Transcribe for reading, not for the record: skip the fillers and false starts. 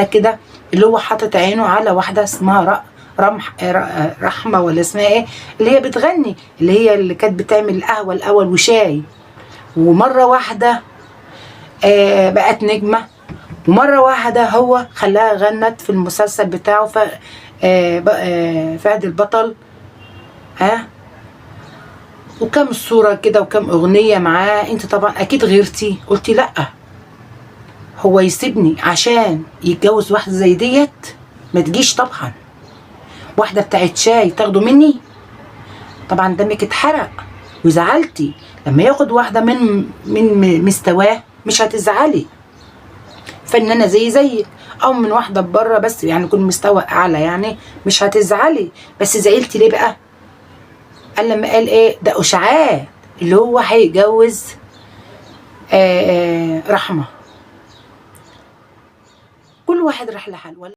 كده، اللي هو حاطط عينه على واحده اسمها رحمه ولا اسمها ايه، اللي هي بتغني، اللي كانت بتعمل قهوه الاول وشاي، ومره واحده بقت نجمه، ومره واحده هو خلاها غنت في المسلسل بتاعه فهد البطل. وكم صوره كده وكم اغنيه معاه. انت طبعا اكيد غيرتي، قلتي لا، هو يسيبني عشان يتجوز واحده زي ديت؟ ما تجيش طبعا، واحده بتاعت شاي تاخده مني؟ طبعا دمك اتحرق وزعلتي. لما ياخد واحده من مستواه مش هتزعلي، فنانه زيك، او من واحده بره بس يعني يكون مستوى اعلى، يعني مش هتزعلي. بس زعلتي ليه بقى؟ قال لما قال ايه ده اشاعات اللي هو هيتجوز رحمه. كل واحد راح لحاله.